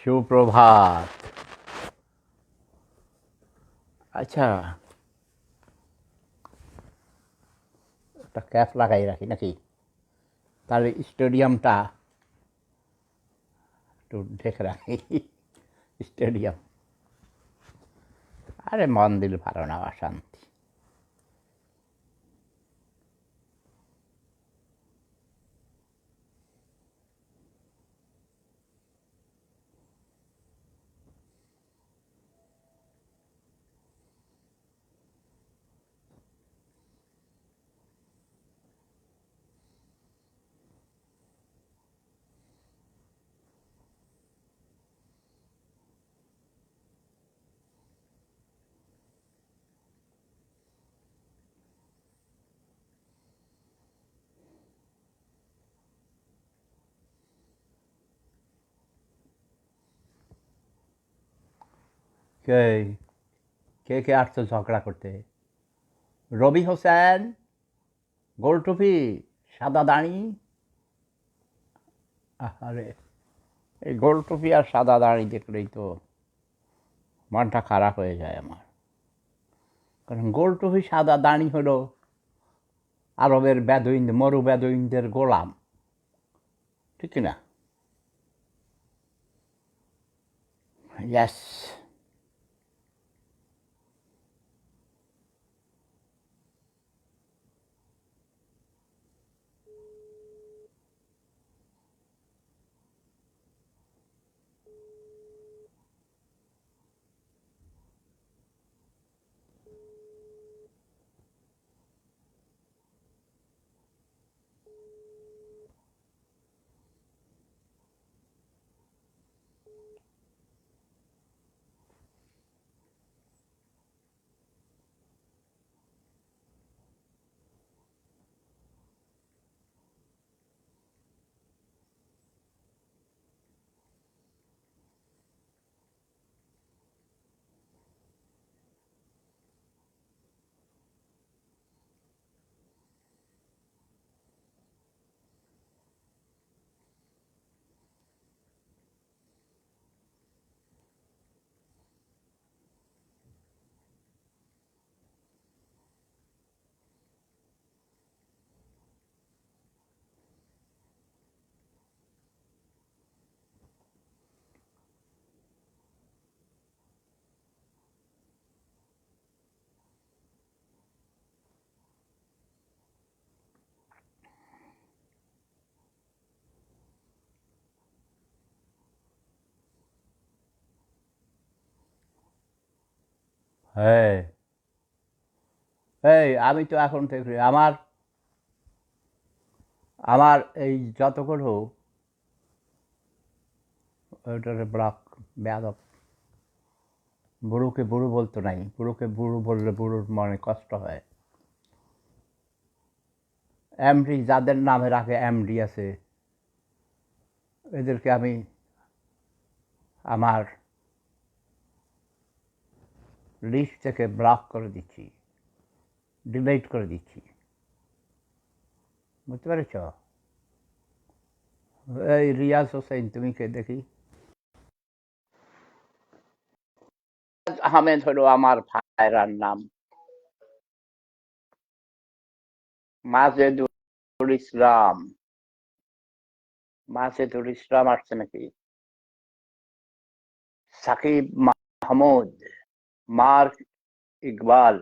সুপ্রভাত। আচ্ছা, একটা ক্যাপ লাগাই রাখি নাকি? তাহলে স্টেডিয়ামটা একটু ঢেকে রাখি। স্টেডিয়াম, আরে মন দিল ভালো না, অশান্তি। কে কে কে আসছো ঝগড়া করতে? রবি হোসেন, গোল টুপি, সাদা দাড়ি। আরে, এই গোল টুপি আর সাদা দাড়ি দেখলেই তো মনটা খারাপ হয়ে যায় আমার। কারণ গোল টুপি সাদা দাড়ি হলো আরবের বেদুইন, মরু বেদুইনদের গোলাম, ঠিক না? ইয়েস। হ্যাঁ, এই আমি তো এখন থেকে আমার আমার এই যতগুলো ওটার ব্লক বেয়াদব। বুড়োকে বুড়ো বলতো নাই, বুড়োকে বুড়ো বললে বুড়োর মনে কষ্ট হয়। এমডি যাদের নামের আগে এমডি আছে, এদেরকে আমি আমার লিস্ট থেকে ব্লক করে দিচ্ছি, ডিলিট করে দিচ্ছি। বুঝতে পেরেছ? এই রিয়াজ হোসেন, তুমি কে দেখি? আহমেদ হলো আমার ভাইরার নাম। মাজেদুল ইসলাম, মাজেদুল ইসলাম আসছে নাকি? সাকিব মাহমুদ, মার্ক ইকবাল।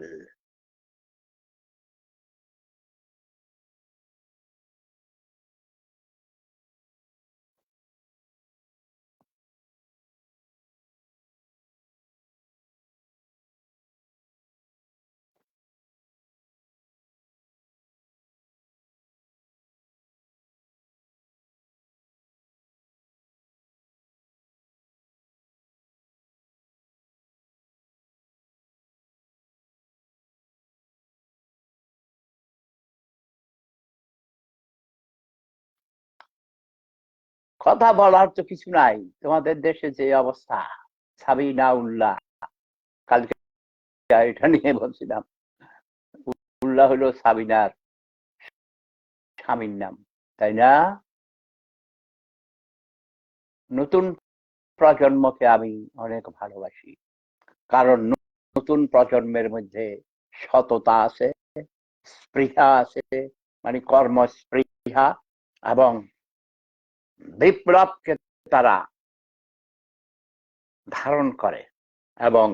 কথা বলার তো কিছু নাই, তোমাদের দেশে যে অবস্থা। সাবিনা উল্লাহ, কালকে এটা নিয়ে বলছিলাম। উল্লাহ হলো সাবিনার স্বামীর নাম, তাই না? নতুন প্রজন্মকে আমি অনেক ভালোবাসি, কারণ নতুন প্রজন্মের মধ্যে সততা আছে, স্পৃহা আছে, মানে কর্মস্পৃহা, এবং বিপ্লবকে তারা ধারণ করে এবং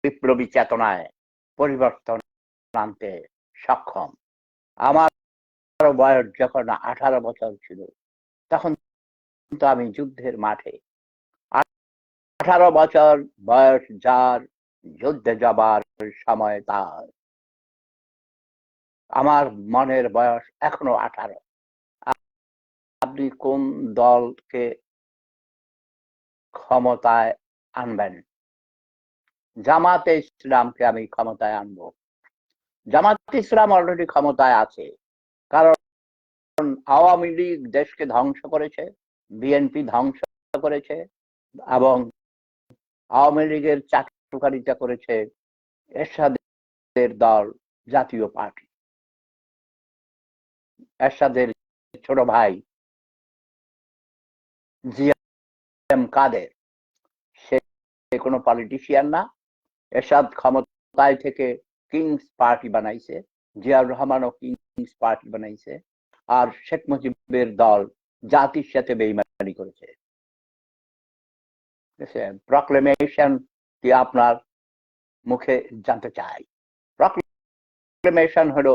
বিপ্লবী চেতনায় পরিবর্তন আনতে সক্ষম। আমার বয়স যখন 18 বছর ছিল, তখন তো আমি যুদ্ধের মাঠে। 18 বছর বয়স যার, যুদ্ধে যাবার সময় তার। আমার মনের বয়স এখনো 18। আপনি কোন দলকে ক্ষমতায় আনবেন? জামাতে ইসলামকে আমি ক্ষমতায় আনবো। জামাতে ইসলাম অলরেডি ক্ষমতায় আছে, কারণ আওয়ামী লীগ দেশকে ধ্বংস করেছে, বিএনপি ধ্বংস করেছে, এবং আওয়ামী লীগের চাটুকারিতা করেছে এরশাদের দল জাতীয় পার্টি। এরশাদের ছোট ভাই জিয়া এম কাদের, সে কোনো পলিটিশিয়ান না। এরশাদ ক্ষমতায় থেকে কিংস পার্টি বানাইছে, জিয়াউর রহমানও কিংস পার্টি বানাইছে, আর শেখ মুজিবের দল জাতির সাথে বেইমানি করেছে। প্রক্লেমেশন কি আপনার মুখে জানতে চাই? প্রক্লেমেশন হলো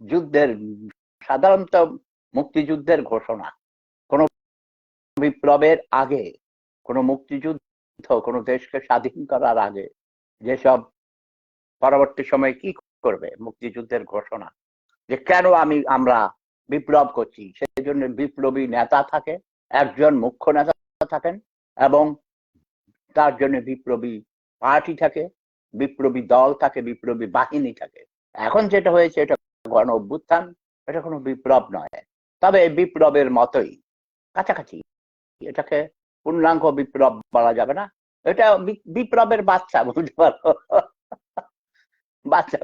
যুদ্ধের, সাধারণত মুক্তিযুদ্ধের ঘোষণা। কোন বিপ্লবের আগে, কোন মুক্তিযুদ্ধ, কোন দেশকে স্বাধীন করার আগে যেসব পরবর্তী সময়ে কি করবে, মুক্তিযুদ্ধের ঘোষণা, যে কেন আমরা বিপ্লব করছি, সেই জন্য বিপ্লবী নেতা থাকে, একজন মুখ্য নেতা থাকেন, এবং তার জন্য বিপ্লবী পার্টি থাকে, বিপ্লবী দল থাকে, বিপ্লবী বাহিনী থাকে। এখন যেটা হয়েছে এটা গণ অভ্যুত্থান, এটা কোনো বিপ্লব নয়, তবে বিপ্লবের মতোই কাছাকাছি। এটাকে পূর্ণাঙ্গ বিপ্লব বলা যাবে না, এটা বিপ্লবের বাচ্চা, বুঝতে পারো, বাচ্চা।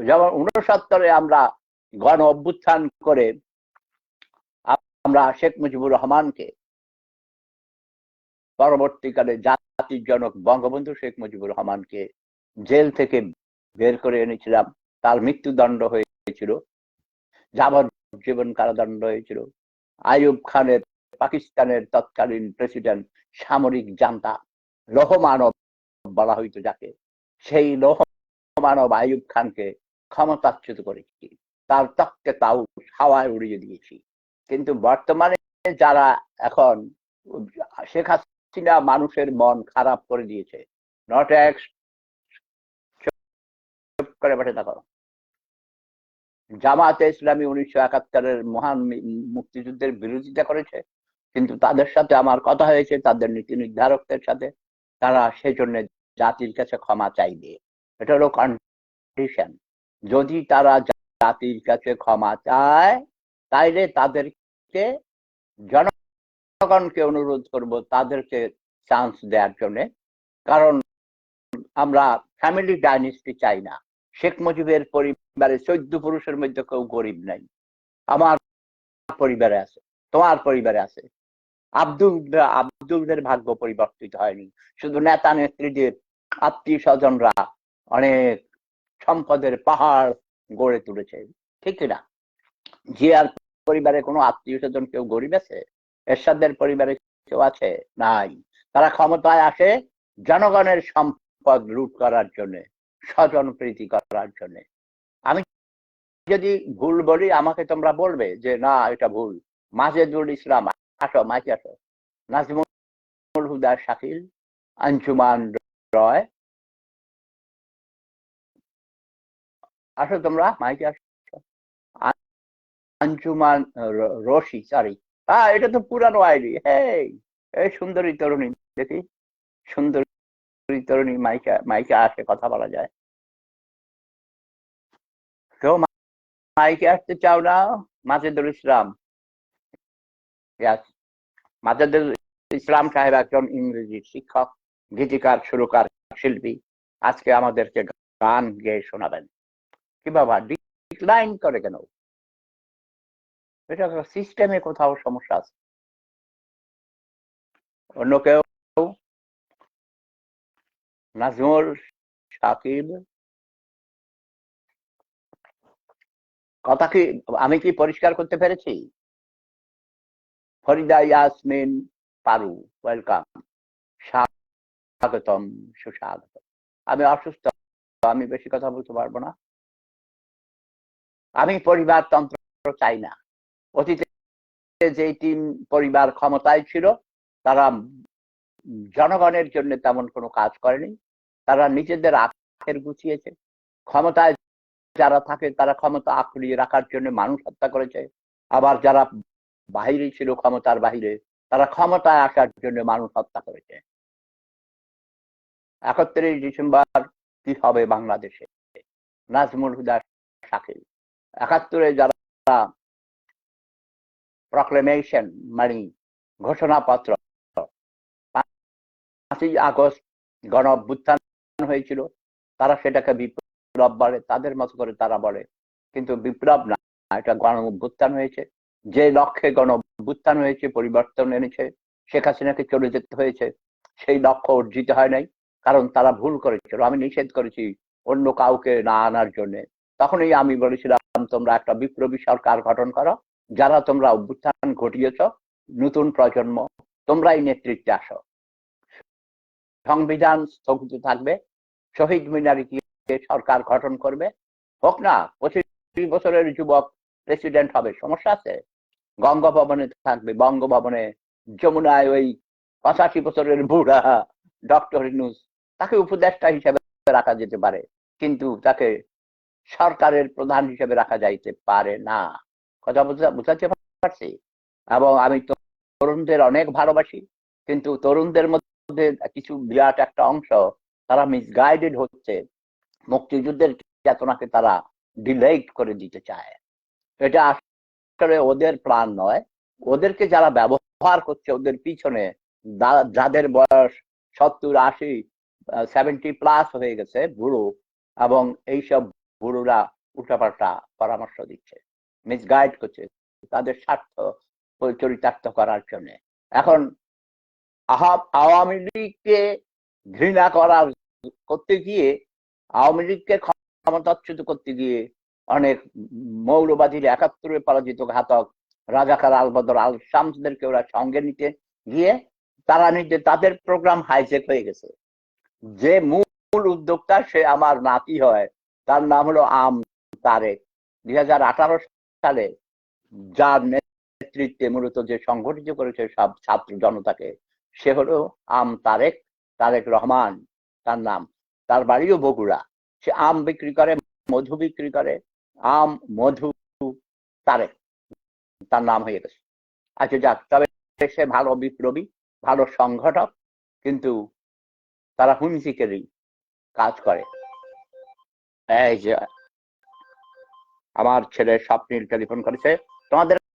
যেমন 69-এ আমরা গণ অভ্যুত্থান করে আমরা শেখ মুজিবুর রহমানকে, পরবর্তীকালে জাতির জনক বঙ্গবন্ধু শেখ মুজিবুর রহমানকে জেল থেকে বের করে এনেছিলাম। তার মৃত্যুদণ্ড হয়েছিল, যাবজ্জীবন কারাদণ্ড হয়েছিল। আইয়ুব খানের, পাকিস্তানের তৎকালীন প্রেসিডেন্ট, সামরিক জান্তা, লৌহ মানব বলা হইতো যাকে, সেই লৌহ মানব আইয়ুব খানকে ক্ষমতাচ্যুত করেছি, তার তককে তাও হাওয়ায় উড়িয়ে দিয়েছি। কিন্তু বর্তমানে যারা এখন, শেখ হাসিনা মানুষের মন খারাপ করে দিয়েছে। নট এক্স করে বসে থাকো। জামাতে ইসলামী 1971-এর মহান মুক্তিযুদ্ধের বিরোধিতা করেছে, কিন্তু তাদের সাথে আমার কথা হয়েছে, তাদের নীতি নির্ধারকদের সাথে। তারা সেজন্য জাতির কাছে ক্ষমা চাইবে। এটা হলো কন্ডিশন। যদি তারা জাতির কাছে ক্ষমা চায়, তাইলে তাদেরকে, জনগণকে অনুরোধ করব তাদেরকে চান্স দেওয়ার জন্য। কারণ আমরা ফ্যামিলি ডাইনেস্টি চাই না। শেখ মুজিবের পরিবারে 14 পুরুষের মধ্যে কেউ গরিব নাই। আমার পরিবারে আছে, তোমার পরিবারে আছে। আব্দুলদের ভাগ্য পরিবর্তিত হয়নি, শুধু নেতা নেত্রীদের আত্মীয় স্বজনরা অনেক সম্পদের পাহাড় গড়ে তুলেছে, ঠিক না? জিয়ার পরিবারে কোনো আত্মীয় স্বজন কেউ গরিব আছে? এরশাদের পরিবারে কেউ আছে? নাই। তারা ক্ষমতায় আসে জনগণের সম্পদ লুট করার জন্য, স্বজন প্রীতি করার জন্য। আমি যদি ভুল বলি, আমাকে তোমরা বলবে যে না এটা ভুল। মাজেদুল ইসলাম, আসো মাইকে আসো। নাজমুল হুদা শাকিল, আঞ্জুমান রয়, আসো তোমরা মাইকে আসো। আঞ্জুমান রশি, সরি, এটা তো পুরানো আইডি। এই সুন্দরী তরুণী, দেখি সুন্দরী তরুণী মাইকে মাইকে আসে, কথা বলা যায়। কেউ মাইকে আসতে চাও না? মাজেদুল ইসলাম, মাজেদুল ইসলাম সাহেব একজন ইংরেজি শিক্ষক, গীতিকার, সুরকার, শিল্পী। আজকে আমাদেরকে গান গেয়ে শোনাবেন। কি বাবা ডিক্লাইন করে কেন? এটা সিস্টেমে কোথাও সমস্যা আছে। অন্য কেউ? নাজমুল, সাকিব, কথা কি আমি কি পরিষ্কার করতে পেরেছি? ফরিদা ইয়াসমিন পারু, ওয়েলকাম, স্বাগতম, সুস্বাগত। আমি অসুস্থ, আমি বেশি কথা বলতে পারবো না। আমি পরিবারতন্ত্র চাই না। অতীতে যে টিম পরিবার ক্ষমতায় ছিল তারা জনগণের জন্য তেমন কোনো কাজ করেনি, তারা নিজেদের আখের গুছিয়েছে। ক্ষমতায় যারা থাকে তারা ক্ষমতা আঁকড়িয়ে রাখার জন্য মানুষ হত্যা করেছে, আবার যারা বাহিরে ছিল ক্ষমতার বাহিরে তারা ক্ষমতায় আসার জন্য মানুষ হত্যা করেছে। 31 ডিসেম্বর কি হবে বাংলাদেশে? নাজমুল হুদা, শাকিল। 71 যারা প্রক্লেমেশন মানে ঘোষণাপত্র, 5ই আগস্ট গণ অভ্যুত্থান হয়েছিল, তারা সেটাকে বিপ্লব বলে, তাদের মতো করে তারা বলে, কিন্তু বিপ্লব না, এটা গণ অভ্যুত্থান হয়েছে। যে লক্ষ্যে গণ অভ্যুত্থান হয়েছে, পরিবর্তন এনেছে, শেখ হাসিনাকে চলে যেতে হয়েছে, সেই লক্ষ্য অর্জিত হয় নাই, কারণ তারা ভুল করেছিল। আমি নিষেধ করেছি অন্য কাউকে না আনার জন্য। তখনই আমি বলেছিলাম তোমরা একটা বিপ্লবী সরকার গঠন করো, যারা তোমরা অভ্যুত্থান ঘটিয়েছ, নতুন প্রজন্ম, তোমরাই নেতৃত্বে আসো। সংবিধান স্থগিত থাকবে, শহীদ মিনারে গিয়ে সরকার গঠন করবে, হোক না 25 বছরের যুবক প্রেসিডেন্ট হবে, সমস্যা আছে? বঙ্গভবনে থাকবে, বঙ্গভবনে যমুনায় ওই 85 বছরের বুড়া ডক্টর ইউনূস, তাকে উপদেষ্টা হিসেবে রাখা যেতে পারে, কিন্তু তাকে সরকারের প্রধান হিসেবে রাখা যাইতে পারে না। কথা বুঝাতে পারছি? এবং আমি তরুণদের অনেক ভালোবাসি, কিন্তু তরুণদের মধ্যে কিছু বিরাট একটা অংশ তারা মিসগাইডেড হচ্ছে, মুক্তিযুদ্ধের চেতনাকে তারা ডিলেট করে দিতে চায়। এটা আসলে ওদের প্ল্যান নয়, ওদেরকে যারা ব্যবহার করছে, ওদের পিছনে যাদের বয়স 70, 80, 70+ হয়ে গেছে, বুড়ো, এবং এইসব বুড়োরা উল্টাপাল্টা পরামর্শ দিচ্ছে, মিসগাইড করছে তাদের স্বার্থ চরিতার্থ করার জন্য। এখন আওয়ামী লীগকে ঘৃণা করার করতে গিয়ে, আওয়ামী লীগকে ক্ষমতাচ্যুত করতে গিয়ে অনেক মৌলবাদীর 71-এ পরাজিত ঘাতক রাজাকার আলবদর আল শামসদেরকে ওরা সঙ্গে নিতে গিয়ে তারা তাদের প্রোগ্রাম হাইজেক হয়ে গেছে। যে মূল উদ্যোক্তা সে আমার নাতি হয়, তার নাম হলো আম তারেক। 2018 সালে যার নেতৃত্বে মূলত যে সংগঠিত করেছে সব ছাত্র জনতাকে, সে হলো আম তারেক, তারেক রহমান তার নাম। তার বাড়িও বগুড়া। সে আম বিক্রি করে, মধু বিক্রি করে, আম মধু তারেক তার নাম হয়ে গেছে। আচ্ছা যাক, তবে সে ভালো বিপ্লবী, ভালো সংগঠক, কিন্তু তারা হুমকিকেরই কাজ করে। এই যে আমার ছেলে স্বপ্নীল টেলিফোন করেছে, তোমাদের